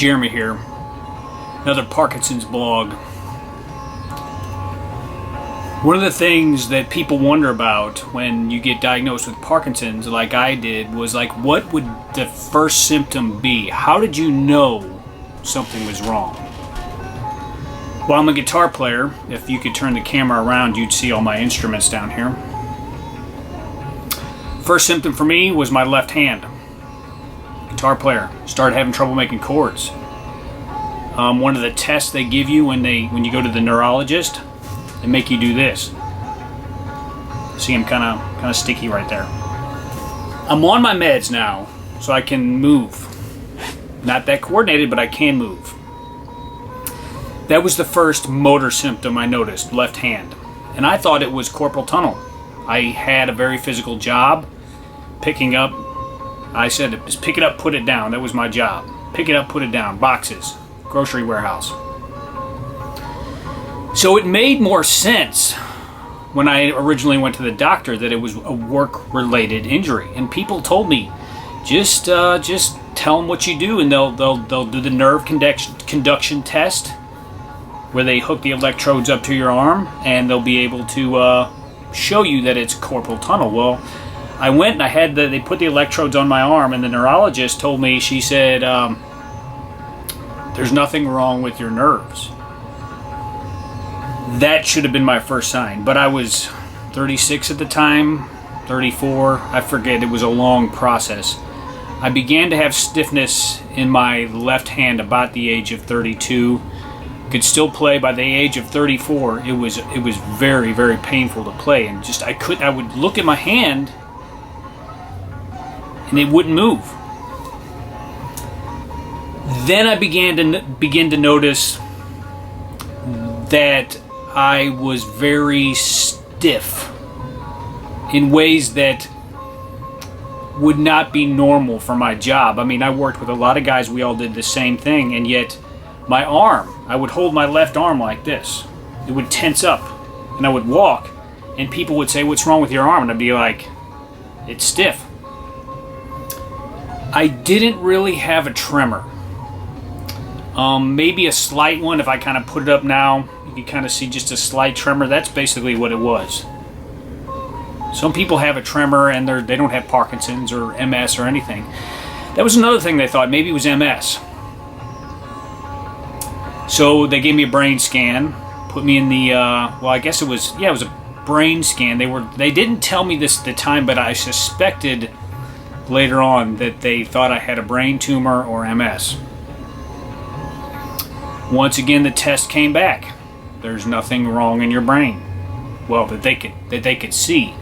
Jeremy here, another Parkinson's blog. One of the things that people wonder about when you get diagnosed with Parkinson's, like I did, was like, what would the first symptom be? How did you know something was wrong? Well, I'm a guitar player. If you could turn the camera around, you'd see all my instruments down here. First symptom for me was my left hand. Guitar player. Started having trouble making chords. One of the tests they give you when you go to the neurologist, they make you do this. See, I'm kind of sticky right there. I'm on my meds now, so I can move. Not that coordinated, but I can move. That was the first motor symptom I noticed, left hand. And I thought it was carpal tunnel. I had a very physical job, picking up. I said, just pick it up, put it down. That was my job. Pick it up, put it down. Boxes. Grocery warehouse. So it made more sense when I originally went to the doctor that it was a work-related injury. And people told me, just tell them what you do, and they'll do the nerve conduction test, where they hook the electrodes up to your arm, and they'll be able to show you that it's carpal tunnel. Well, I went and they put the electrodes on my arm, and the neurologist told me, she said, there's nothing wrong with your nerves. That should have been my first sign, but I was 36 at the time, 34, I forget, it was a long process. I began to have stiffness in my left hand about the age of 32. Could still play by the age of 34. It was very, very painful to play, and I would look at my hand and it wouldn't move. Then I begin to notice that I was very stiff in ways that would not be normal for my job. I mean, I worked with a lot of guys, we all did the same thing, and yet my arm, I would hold my left arm like this. It would tense up, and I would walk, and people would say, "What's wrong with your arm?" And I'd be like, "It's stiff." I didn't really have a tremor. Maybe a slight one. If I kind of put it up now, you can kind of see just a slight tremor. That's basically what it was. Some people have a tremor and they don't have Parkinson's or MS or anything. That was another thing they thought. Maybe it was MS. So they gave me a brain scan, put me in the, I guess it was a brain scan. They didn't tell me this at the time, but I suspected later on that they thought I had a brain tumor or MS. Once again, the test came back. There's nothing wrong in your brain. Well, that they could see.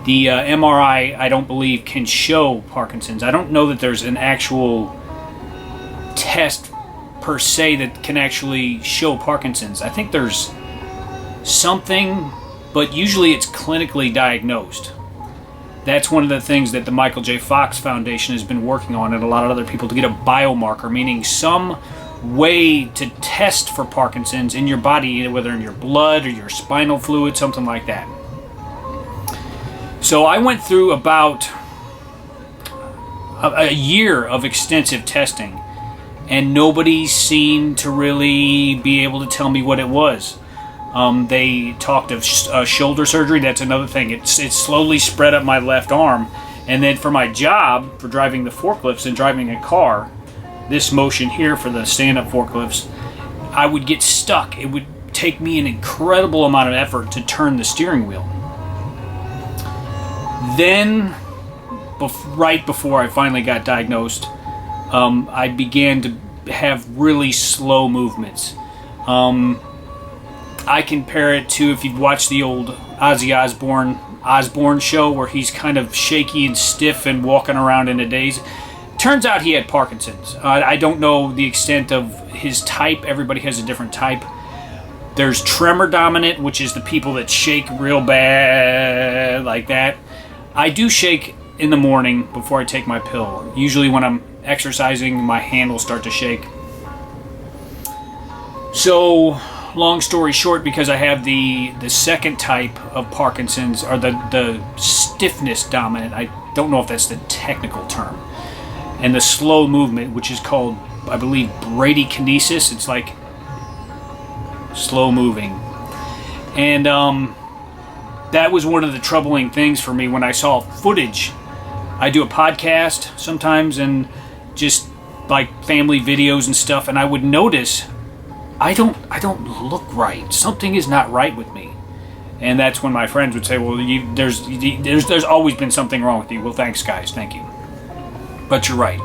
The MRI, I don't believe, can show Parkinson's. I don't know that there's an actual test per se that can actually show Parkinson's. I think there's something, but usually it's clinically diagnosed. That's one of the things that the Michael J. Fox Foundation has been working on, and a lot of other people, to get a biomarker, meaning some way to test for Parkinson's in your body, whether in your blood or your spinal fluid, something like that. So I went through about a year of extensive testing, and nobody seemed to really be able to tell me what it was. They talked of shoulder surgery. That's another thing. It slowly spread up my left arm. And then for my job, for driving the forklifts and driving a car, this motion here for the stand-up forklifts, I would get stuck. It would take me an incredible amount of effort to turn the steering wheel. Then, right before I finally got diagnosed, I began to have really slow movements. I compare it to, if you've watched the old Ozzy Osbourne show, where he's kind of shaky and stiff and walking around in a daze. Turns out he had Parkinson's. I don't know the extent of his type. Everybody has a different type. There's tremor dominant, which is the people that shake real bad like that. I do shake in the morning before I take my pill. Usually when I'm exercising, my hand will start to shake. So, long story short, because I have the second type of Parkinson's, or the stiffness dominant, I don't know if that's the technical term, and the slow movement, which is called I believe, bradykinesis. It's like slow moving. And that was one of the troubling things for me when I saw footage. I do a podcast sometimes and just like family videos and stuff, and I would notice I don't look right. Something is not right with me. And that's when my friends would say, well, there's always been something wrong with you. Well, thanks, guys. Thank you. But you're right.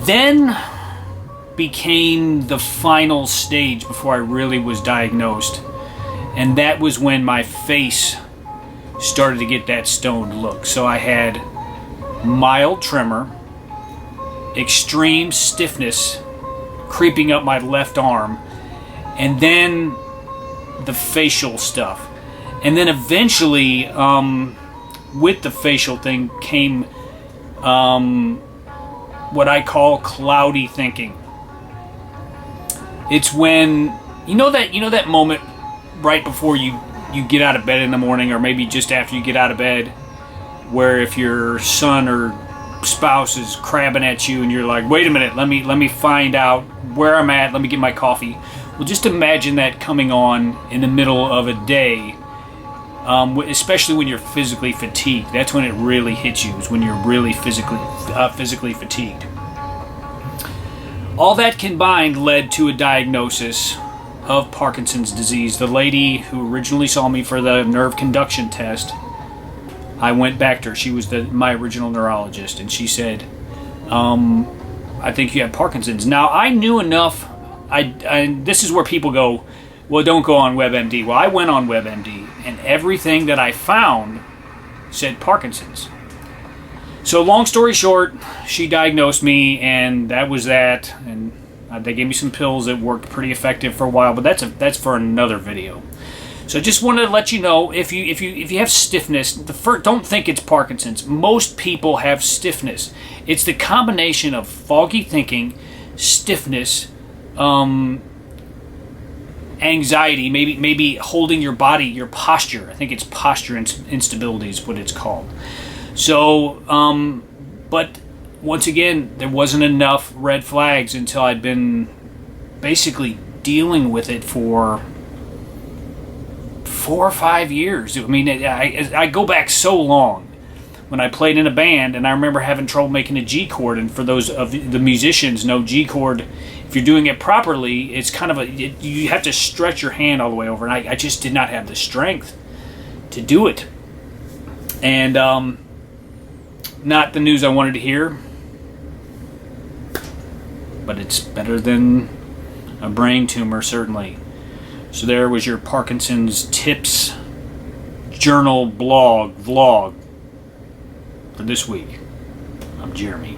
Then became the final stage before I really was diagnosed. And that was when my face started to get that stoned look. So I had mild tremor, extreme stiffness creeping up my left arm, and then the facial stuff. And then eventually, with the facial thing came what I call cloudy thinking. It's when you know that moment right before you get out of bed in the morning, or maybe just after you get out of bed, where if your son or spouse is crabbing at you and you're like, wait a minute, let me find out where I'm at, let me get my coffee. Well, just imagine that coming on in the middle of a day, especially when you're physically fatigued. That's when it really hits you, is when you're really physically fatigued. All that combined led to a diagnosis of Parkinson's disease. The lady who originally saw me for the nerve conduction test, I went back to her. She was my original neurologist, and she said, I think you have Parkinson's. Now, I knew enough. This is where people go, well, don't go on WebMD. Well, I went on WebMD, and everything that I found said Parkinson's. So long story short, she diagnosed me, and that was that. And they gave me some pills that worked pretty effective for a while, but that's for another video. So I just wanted to let you know, if you have stiffness, don't think it's Parkinson's. Most people have stiffness. It's the combination of foggy thinking, stiffness, anxiety, maybe holding your body, your posture. I think it's posture instability is what it's called. So, but once again, there wasn't enough red flags until I'd been basically dealing with it for 4 or 5 years. I mean, I go back so long. When I played in a band, and I remember having trouble making a G chord, and for those of the musicians know, G chord, if you're doing it properly, it's kind of you have to stretch your hand all the way over, and I just did not have the strength to do it. And not the news I wanted to hear, but it's better than a brain tumor, certainly. So there was your Parkinson's tips journal vlog for this week. I'm Jeremy.